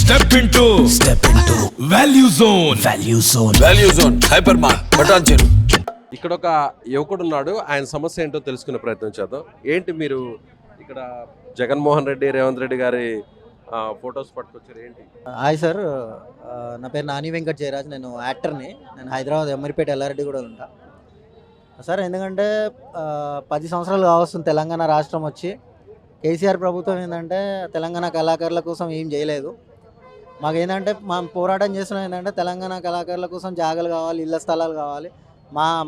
Step into Value Zone. Value zone hyper mart Patancheru. ఇక్కడ ఒక యువకుడు ఉన్నాడు. ఆయన సమస్య ఏంటో తెలుసుకునే ప్రయత్నం చేద్దాం. ఏంటి మీరు ఇక్కడ జగన్మోహన్ రెడ్డి, రేవంత్ రెడ్డి గారి ఫొటోస్ పట్టుకొచ్చారు ఏంటి? హాయ్ సార్, నా పేరు నాని వెంకట్ జయరాజ్. నేను యాక్టర్ని. నేను హైదరాబాద్ ఎమ్మరిపేట ఎల్లారెడ్డి కూడా ఉంటా సార్. ఎందుకంటే 10 సంవత్సరాలు కావస్తుంది తెలంగాణ రాష్ట్రం వచ్చి. కేసీఆర్ ప్రభుత్వం ఏంటంటే తెలంగాణ కళాకారుల కోసం ఏం చేయలేదు. మాకు ఏంటంటే మా పోరాటం చేస్తున్నాం ఏంటంటే తెలంగాణ కళాకారుల కోసం జాగాలు కావాలి, ఇళ్ల స్థలాలు కావాలి.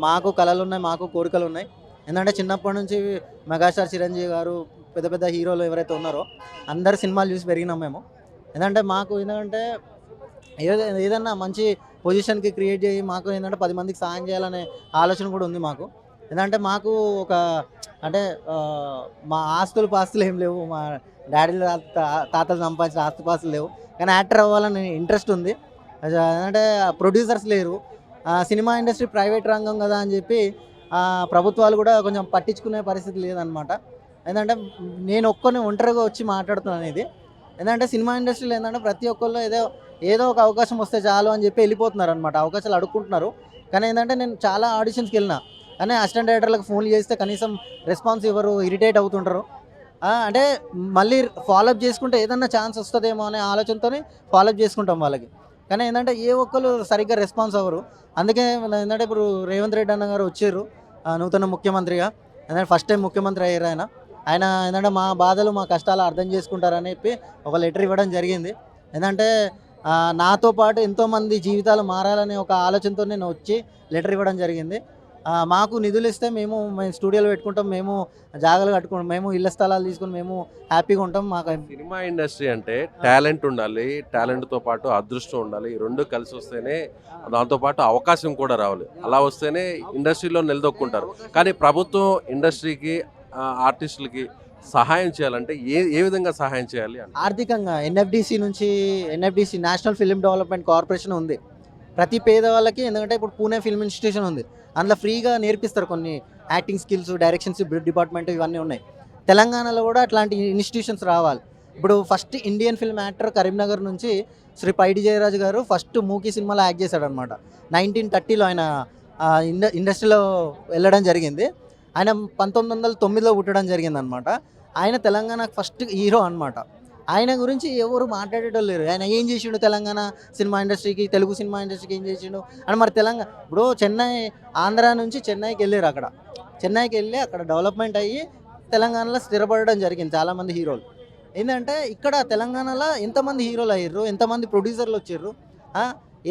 మాకు కళలు ఉన్నాయి, మాకు కోరికలు ఉన్నాయి. ఏంటంటే చిన్నప్పటి నుంచి మెగాస్టార్ చిరంజీవి గారు, పెద్ద పెద్ద హీరోలు ఎవరైతే ఉన్నారో అందరు సినిమాలు చూసి పెరిగినాం మేము. ఏంటంటే మాకు ఏంటంటే ఏదన్నా మంచి పొజిషన్కి క్రియేట్ చేయి మాకు ఏంటంటే 10 మందికి సహాయం చేయాలనే ఆలోచన కూడా ఉంది మాకు. ఏంటంటే మాకు ఒక అంటే మా పాస్తులు ఏం లేవు, మా డాడీలు తాతలు సంపాదించిన పాస్తులు లేవు, కానీ యాక్టర్ అవ్వాలని ఇంట్రెస్ట్ ఉంది. అంటే ప్రొడ్యూసర్స్ లేరు. సినిమా ఇండస్ట్రీ ప్రైవేట్ రంగం కదా అని చెప్పి ప్రభుత్వాలు కూడా కొంచెం పట్టించుకునే పరిస్థితి లేదనమాట. ఏంటంటే నేను ఒంటరిగా వచ్చి మాట్లాడుతున్నాను ఇది. ఏంటంటే సినిమా ఇండస్ట్రీలో ఏంటంటే ప్రతి ఒక్కళ్ళు ఏదో ఒక అవకాశం వస్తే చాలు అని చెప్పి వెళ్ళిపోతున్నారు అనమాట. అవకాశాలు అడుక్కుంటున్నారు. కానీ ఏంటంటే నేను చాలా ఆడిషన్స్కి వెళ్ళినా, కానీ అసిస్టెంట్ డైరెక్టర్లకు ఫోన్లు చేస్తే కనీసం రెస్పాన్స్ ఇవ్వరు, ఇరిటేట్ అవుతుంటారు. అంటే మళ్ళీ ఫాలోఅప్ చేసుకుంటే ఏదన్నా ఛాన్స్ వస్తుందేమో అనే ఆలోచనతో ఫాలోఅప్ చేసుకుంటాం వాళ్ళకి. కానీ ఏంటంటే ఏ ఒక్కరు సరిగ్గా రెస్పాన్స్ అవ్వరు. అందుకే ఏంటంటే ఇప్పుడు రేవంత్ రెడ్డి అన్న గారు వచ్చారు నూతన ముఖ్యమంత్రిగా. ఎందుకంటే ఫస్ట్ టైం ముఖ్యమంత్రి అయ్యారు ఆయన ఏంటంటే మా బాధలు, మా కష్టాలు అర్థం చేసుకుంటారని చెప్పి ఒక లెటర్ ఇవ్వడం జరిగింది. ఏంటంటే నాతో పాటు ఎంతోమంది జీవితాలు మారాలనే ఒక ఆలోచనతో నేను వచ్చి లెటర్ ఇవ్వడం జరిగింది. మాకు నిధులు ఇస్తే మేము స్టూడియోలు పెట్టుకుంటాం, మేము జాగాలు కట్టుకుంటాం, మేము ఇళ్ల స్థలాలు తీసుకుని మేము హ్యాపీగా ఉంటాం. మాకు సినిమా ఇండస్ట్రీ అంటే టాలెంట్ ఉండాలి, టాలెంట్తో పాటు అదృష్టం ఉండాలి. ఈ రెండు కలిసి వస్తేనే, దాంతోపాటు అవకాశం కూడా రావాలి. అలా వస్తేనే ఇండస్ట్రీలో నిలదొక్కుంటారు. కానీ ప్రభుత్వం ఇండస్ట్రీకి, ఆర్టిస్టులకి సహాయం చేయాలంటే ఏ విధంగా సహాయం చేయాలి? ఆర్థికంగా NFDC national film development corporation ఉంది ప్రతి పేదవాళ్ళకి. ఎందుకంటే ఇప్పుడు పూణే ఫిల్మ్ ఇన్స్టిట్యూషన్ ఉంది, అందులో ఫ్రీగా నేర్పిస్తారు కొన్ని యాక్టింగ్ స్కిల్స్, డైరెక్షన్స్ డిపార్ట్మెంట్ ఇవన్నీ ఉన్నాయి. తెలంగాణలో కూడా అట్లాంటి ఇన్స్టిట్యూషన్స్ రావాలి. ఇప్పుడు first Indian film actor Karimnagar నుంచి శ్రీ పైడి జయరాజ్ గారు ఫస్ట్ మూకీ సినిమాలో యాక్ట్ చేశాడు అనమాట. 1930లో ఆయన ఇండస్ట్రీలో వెళ్ళడం జరిగింది. ఆయన 1909లో పుట్టడం జరిగింది అనమాట. ఆయన తెలంగాణకు ఫస్ట్ హీరో అనమాట. ఆయన గురించి ఎవరు మాట్లాడేటోళ్ళు లేరు. ఆయన ఏం చేసిండు తెలంగాణ సినిమా ఇండస్ట్రీకి, తెలుగు సినిమా ఇండస్ట్రీకి ఏం చేసిండు అని. మరి ఇప్పుడు ఆంధ్ర నుంచి చెన్నైకి వెళ్ళారు. చెన్నైకి వెళ్ళి అక్కడ డెవలప్మెంట్ అయ్యి తెలంగాణలో స్థిరపడడం జరిగింది చాలామంది హీరోలు. ఏంటంటే ఇక్కడ తెలంగాణలో ఎంతమంది హీరోలు అయ్యారు, ఎంతమంది ప్రొడ్యూసర్లు వచ్చారు,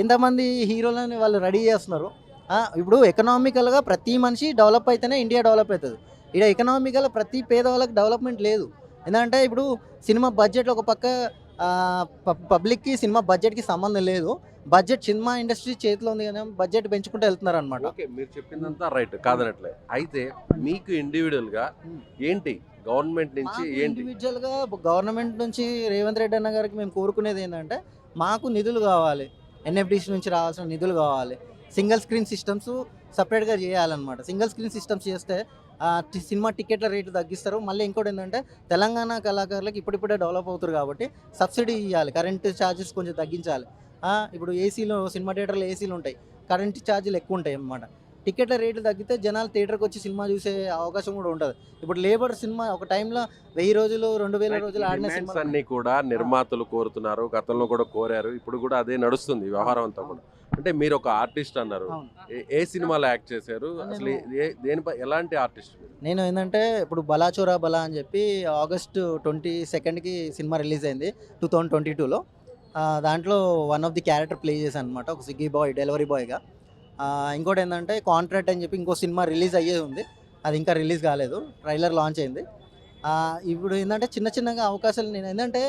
ఎంతమంది హీరోలని వాళ్ళు రెడీ చేస్తున్నారు. ఇప్పుడు ఎకనామికల్గా ప్రతి మనిషి డెవలప్ అయితేనే ఇండియా డెవలప్ అవుతుంది. ఇక్కడ ఎకనామికల్ ప్రతి పేదవాళ్ళకి డెవలప్మెంట్ లేదు. ఎందుకంటే ఇప్పుడు సినిమా బడ్జెట్లో ఒక పక్క పబ్లిక్కి సినిమా బడ్జెట్కి సంబంధం లేదు. బడ్జెట్ సినిమా ఇండస్ట్రీ చేతిలో ఉంది కదా, బడ్జెట్ పెంచుకుంటూ వెళ్తున్నారు అనమాట. ఓకే, మీరు చెప్పిందంతా రైట్, కాదనట్లే. అయితే మీకు ఇండివిజువల్గా ఏంటి గవర్నమెంట్ నుంచి ఇండివిజువల్గా గవర్నమెంట్ నుంచి రేవంత్ రెడ్డి అన్న గారికి మేము కోరుకునేది ఏంటంటే మాకు నిధులు కావాలి, ఎన్ఎఫ్డిసి నుంచి రావాల్సిన నిధులు కావాలి. సింగిల్ స్క్రీన్ సిస్టమ్స్ సపరేట్గా చేయాలన్నమాట. సింగిల్ స్క్రీన్ సిస్టమ్స్ చేస్తే సినిమా టికెట్ల రేట్లు తగ్గిస్తారు. మళ్ళీ ఇంకోటి ఏంటంటే తెలంగాణ కళాకారులకు ఇప్పుడిప్పుడే డెవలప్ అవుతారు కాబట్టి సబ్సిడీ ఇవ్వాలి, కరెంటు ఛార్జెస్ కొంచెం తగ్గించాలి. ఇప్పుడు ఏసీలో, సినిమా థియేటర్లో ఏసీలు ఉంటాయి, కరెంటు ఛార్జీలు ఎక్కువ ఉంటాయి అన్నమాట. టికెట్ల రేట్లు తగ్గితే జనాలు థియేటర్కి వచ్చి సినిమా చూసే అవకాశం కూడా ఉంటుంది. ఇప్పుడు లేబర్ సినిమా ఒక టైంలో 1000 రోజులు 2000 రోజులు ఆడిన సినిమా అన్ని కూడా నిర్మాతలు కోరుతున్నారు, గతంలో కూడా కోరారు, ఇప్పుడు కూడా అదే నడుస్తుంది వ్యవహారం అంతా కూడా. అంటే మీరు ఒక ఆర్టిస్ట్ అన్నారు, ఏ సినిమాలో యాక్ట్ చేశారు, అసలు దేనిపై ఎలాంటి ఆర్టిస్ట్? నేను ఏంటంటే ఇప్పుడు బలా చోరా బలా అని చెప్పి ఆగస్టు 22కి సినిమా రిలీజ్ అయింది 2022లో. దాంట్లో one of the character play చేశాను అనమాట, ఒక స్విగ్గీ బాయ్, డెలివరీ బాయ్గా. ఇంకోటి ఏంటంటే కాంట్రాక్ట్ అని చెప్పి ఇంకో సినిమా రిలీజ్ అయ్యేది ఉంది, అది ఇంకా రిలీజ్ కాలేదు, ట్రైలర్ లాంచ్ అయింది. ఇప్పుడు ఏంటంటే చిన్నగా అవకాశాలు, నేను ఏంటంటే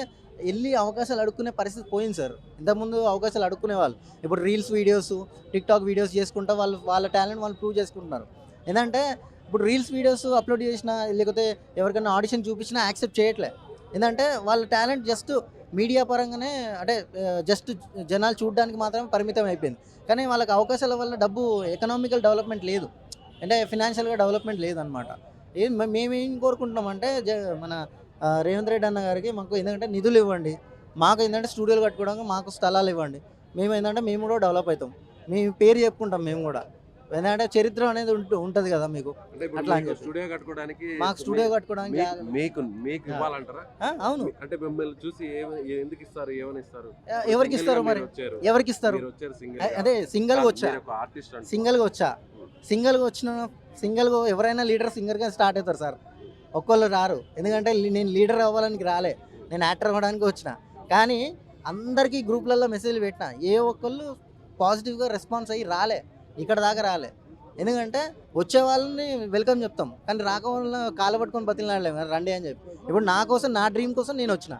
వెళ్ళి అవకాశాలు అడుక్కునే పరిస్థితి పోయింది సార్. ఇంతకుముందు అవకాశాలు అడుక్కునేవాళ్ళు, ఇప్పుడు రీల్స్ వీడియోస్, టిక్టాక్ వీడియోస్ చేసుకుంటా వాళ్ళ టాలెంట్ వాళ్ళు ప్రూవ్ చేసుకుంటున్నారు. ఏంటంటే ఇప్పుడు రీల్స్ వీడియోస్ అప్లోడ్ చేసినా లేకపోతే ఎవరికైనా ఆడిషన్ చూపించినా యాక్సెప్ట్ చేయట్లే. ఏంటంటే వాళ్ళ టాలెంట్ జస్ట్ మీడియా పరంగానే, అంటే జస్ట్ జనాలు చూడడానికి మాత్రమే పరిమితం అయిపోయింది. కానీ వాళ్ళకి అవకాశాల వల్ల డబ్బు, ఎకనామికల్ డెవలప్మెంట్ లేదు, అంటే ఫినాన్షియల్గా డెవలప్మెంట్ లేదనమాట. మేమేం కోరుకుంటున్నామంటే మన రేవంత్ రెడ్డి అన్న గారికి మాకు ఎందుకంటే నిధులు ఇవ్వండి, మాకు ఏంటంటే స్టూడియోలు కట్టుకోవడానికి మాకు స్థలాలు ఇవ్వండి, మేము ఏంటంటే మేము కూడా డెవలప్ అవుతాం, మీ పేరు చెప్పుకుంటాం మేము కూడా. ఎందుకంటే చరిత్ర అనేది ఉంటుంది కదా మీకు. అంటే ఇప్పుడు అట్లా అని మీకు చెప్పి. స్టూడియో కట్టుకోవడానికి మాకు స్టూడియో కట్టుకోవడానికి మీకు ఇవ్వాలంటారా? అవును. అంటే మిమ్మల్ని చూసి ఎందుకు ఇస్తారు, ఏమని ఇస్తారు? ఎవరికి ఇస్తారు మరి? వచ్చారు, ఎవరికి ఇస్తారు? మీరు వచ్చారు సింగిల్ అదే సింగిల్గా వచ్చా, ఆర్టిస్ట్ అంటే సింగిల్గా వచ్చా, సింగిల్గా ఎవరైనా లీడర్ సింగర్గా స్టార్ట్ అవుతారు సార్. ఒక్కళ్ళు రారు, ఎందుకంటే నేను లీడర్ అవ్వడానికి రాలే, నేను యాక్టర్ అవ్వడానికి వచ్చిన. కానీ అందరికీ గ్రూప్లలో మెసేజ్లు పెట్టిన, ఏ ఒక్కళ్ళు పాజిటివ్గా రెస్పాన్స్ అయ్యి రాలే, ఇక్కడ దాకా రాలే. ఎందుకంటే వచ్చే వాళ్ళని వెల్కమ్ చెప్తాం, కానీ రాక వాళ్ళ కాళ్ళ పట్టుకొని బతిలాడలేము రండి అని చెప్పి. ఇప్పుడు నా కోసం, నా డ్రీమ్ కోసం నేను వచ్చిన,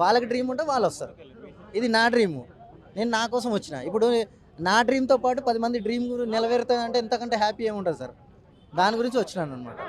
వాళ్ళకి డ్రీమ్ ఉంటే వాళ్ళు వస్తారు. ఇది నా డ్రీము, నేను నా కోసం వచ్చిన. ఇప్పుడు నా డ్రీమ్తో పాటు 10 మంది డ్రీమ్ నెరవేరుతుంది అంటే ఎంతకంటే హ్యాపీ ఏముంటుంది సార్. దాని గురించి వచ్చినాను అనమాట.